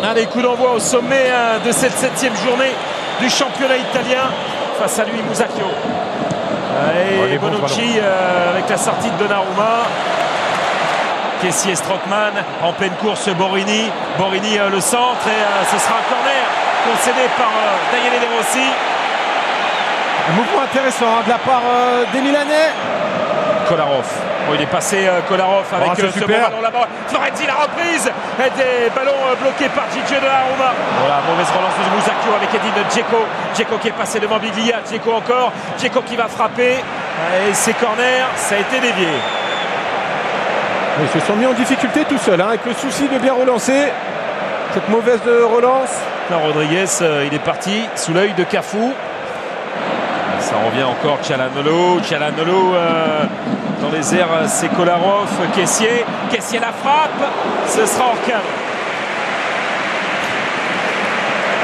Allez, coup d'envoi au sommet de cette 7e journée du championnat italien. Face à lui, Musacchio. Et Bonucci avec la sortie de Donnarumma. Kessié, Strootman, en pleine course, Borini. Borini le centre et ce sera un corner concédé par Daniele De Rossi. Un mouvement intéressant de la part des Milanais. Kolarov. Bon, il est passé Kolarov avec ce bon ballon là-bas. Florenzi, la reprise. Et des ballons bloqués par Gigio Donnarumma. Voilà, mauvaise relance de Musacchio avec Edin Dzeko. Dzeko qui est passé devant Biglia. Dzeko encore. Dzeko qui va frapper. Et c'est corner. Ça a été dévié. Ils se sont mis en difficulté tout seuls, avec le souci de bien relancer. Cette mauvaise relance. Là, Rodriguez, il est parti sous l'œil de Cafu. Ça revient encore Calhanoglu. Calhanoglu dans les airs, c'est Kolarov. Kessié la frappe. Ce sera hors cadre.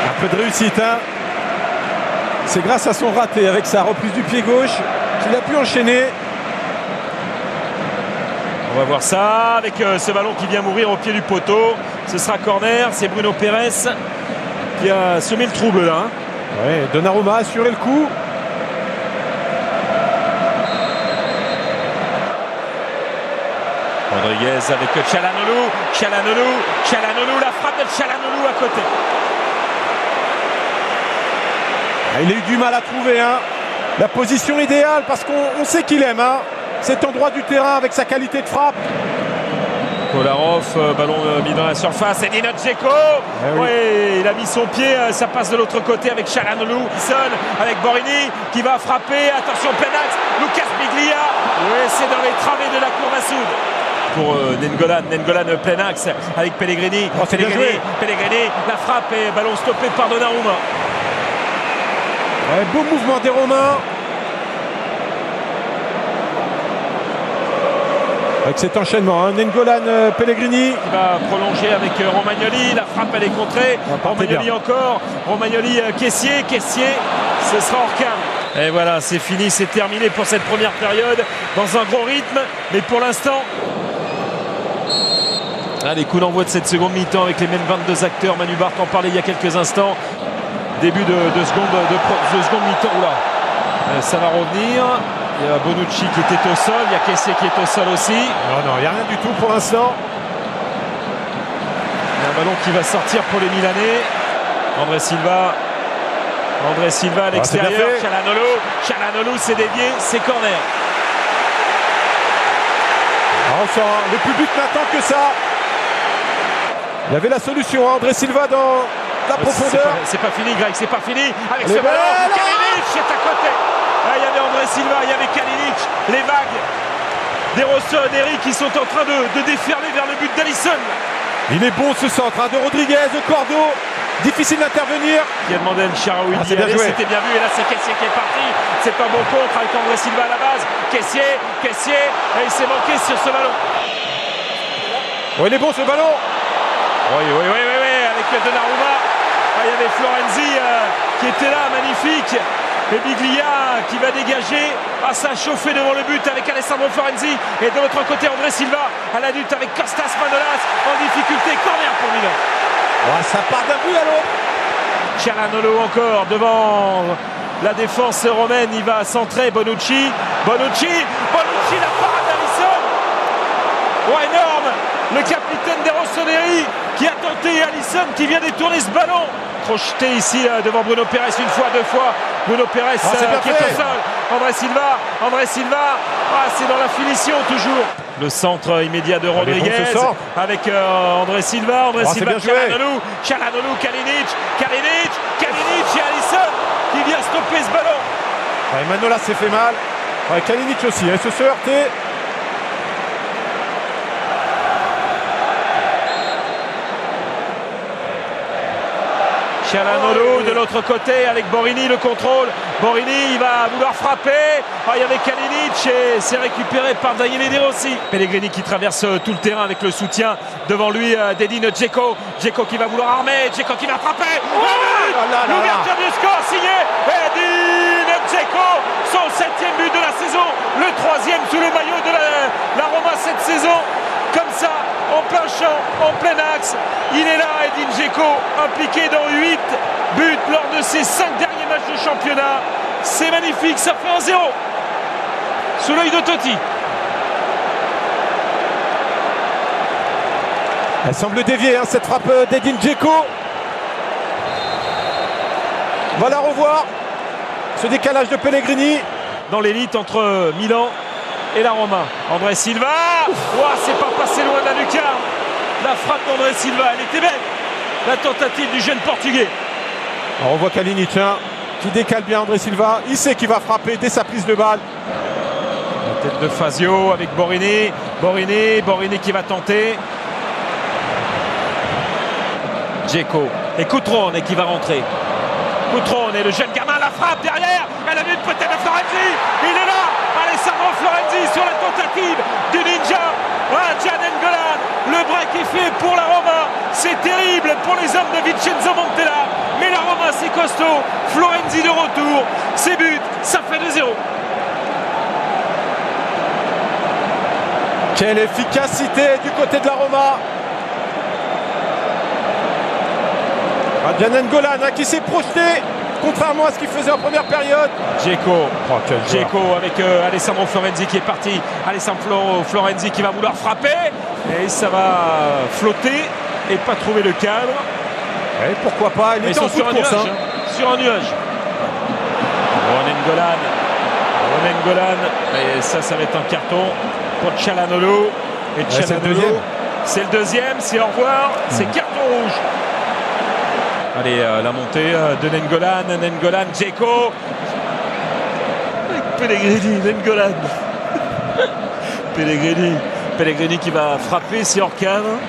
Un peu de réussite. C'est grâce à son raté avec sa reprise du pied gauche qu'il a pu enchaîner. On va voir ça avec ce ballon qui vient mourir au pied du poteau. Ce sera corner. C'est Bruno Pérez qui a semé le trouble là. Ouais, Donnarumma a assuré le coup. Rodriguez avec Calhanoglu, la frappe de Calhanoglu à côté. Il a eu du mal à trouver la position idéale parce qu'on sait qu'il aime cet endroit du terrain avec sa qualité de frappe. Kolarov, ballon mis dans la surface, Edin Dzeko. Oui, il a mis son pied, ça passe de l'autre côté avec Calhanoglu. Avec Borini qui va frapper. Attention, plein axe, Lucas Biglia. Oui, c'est dans les travées de la cour d'Assoud. Pour Nengolan plein axe avec Pellegrini. Pellegrini, la frappe et ballon stoppé par Donnarumma. Beau mouvement des Romains. Avec cet enchaînement, Nengolan, Pellegrini. Qui va prolonger avec Romagnoli. La frappe, elle est contrée. Romagnoli bien. Encore. Romagnoli, Kessié. Ce sera hors cadre. Et voilà, c'est fini, c'est terminé pour cette première période. Dans un gros rythme. Mais pour l'instant... Allez, coup d'envoi de cette seconde mi-temps avec les mêmes 22 acteurs. Manu Barthes en parlait il y a quelques instants. Début de seconde mi-temps. Oula. Ça va revenir. Il y a Bonucci qui était au sol. Il y a Kessié qui est au sol aussi. Non, il n'y a rien du tout pour l'instant. Il y a un ballon qui va sortir pour les Milanais. André Silva à l'extérieur. Calhanoglu, c'est dévié. C'est corner. On sent le public n'attend que ça. Il y avait la solution, André Silva dans la profondeur. C'est pas fini, Greg, c'est pas fini. Avec ce ballon, Kalinic est à côté. Il y avait André Silva, il y avait Kalinic. Les vagues des Rossoneri qui sont en train de déferler vers le but d'Alisson. Il est bon ce centre de Rodriguez, de Cordo. Difficile d'intervenir. Qui a demandé à El Shaarawy d'y aller, c'était bien vu. Et là, c'est Kessié qui est parti. C'est un bon contre avec André Silva à la base. Kessié. Et il s'est manqué sur ce ballon. Oh, il est bon ce ballon. Oui, avec Donnarumma. Il y avait Florenzi qui était là, magnifique. Et Biglia qui va dégager. Ça a chauffé devant le but avec Alessandro Florenzi. Et de l'autre côté, André Silva à la lutte avec Kostas Manolas en difficulté. Corner pour Milan. Ça part d'un but à l'autre. Calhanoglu encore devant la défense romaine. Il va centrer Bonucci, la parade d'Alisson. Énorme. Le capitaine des Rossoneri qui a tenté, Alisson qui vient détourner ce ballon. Crocheté ici devant Bruno Pérez une fois, deux fois. Bruno Pérez qui est au sol. André Silva. C'est dans la finition toujours. Le centre immédiat de Rodriguez avec André Silva. Calhanoglu, Kalinic et Alisson qui vient stopper ce ballon. Manolas s'est fait mal. Kalinic aussi, il se heurté. Calhanoglu de l'autre côté avec Borini, le contrôle. Borini, il va vouloir frapper. Il y avait Kalinic et c'est récupéré par Daniele De Rossi. Pellegrini qui traverse tout le terrain avec le soutien devant lui d'Edin Dzeko. Dzeko qui va vouloir armer, Dzeko qui va frapper. L'ouverture du score signé Edin Dzeko. Son 7e but de la saison. Le 3e sous le maillot de la Roma cette saison. Comme ça, en plein champ, en plein axe. Il est là, Edin Dzeko, impliqué dans 8 buts lors de ses 5 derniers matchs de championnat. C'est magnifique, ça fait 1-0 sous l'œil de Totti. Elle semble dévier, hein, cette frappe d'Edin Dzeko. On va la revoir. Ce décalage de Pellegrini. Dans l'élite entre Milan et la Roma. André Silva. Ouah, c'est pas passé loin de la lucarne. La frappe d'André Silva, elle était belle. La tentative du jeune portugais. Alors on voit Kalinic, hein, qui décale bien André Silva. Il sait qu'il va frapper dès sa prise de balle. La tête de Fazio avec Borini. Borini qui va tenter. Dzeko. Et Cutrone qui va rentrer. Cutrone, le jeune gamin, la frappe derrière. Elle a mis peut-être à Florenzi. Il est là. Alessandro Florenzi sur la tentative du Ninja. Ah, Gian N'Golan. Le break est fait pour la Roma. C'est terrible pour les hommes de Vincenzo Montella. Mais la Roma, c'est costaud. Florenzi de retour. C'est but. Ça fait 2-0. Quelle efficacité du côté de la Roma. Gian N'Golan, hein, qui s'est projeté, contrairement à ce qu'il faisait en première période. Dzeko. Dzeko avec Alessandro Florenzi qui est parti. Alessandro Florenzi qui va vouloir frapper. Et ça va flotter et pas trouver le cadre. Et pourquoi pas, il est en sur un course, nuage. Sur un nuage. N'Golan. Et ça va être un carton pour Calhanoglu. Et Calhanoglu, c'est le deuxième. C'est au revoir. C'est carton rouge. Allez, la montée de N'Golan, Dzeko. Pellegrini, N'Golan. Pellegrini qui va frapper, c'est hors cadre.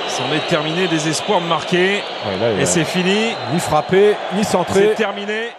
C'en est terminé, des espoirs de marquer. Ouais, là, et c'est fini. Ni frappé, ni centré. C'est terminé.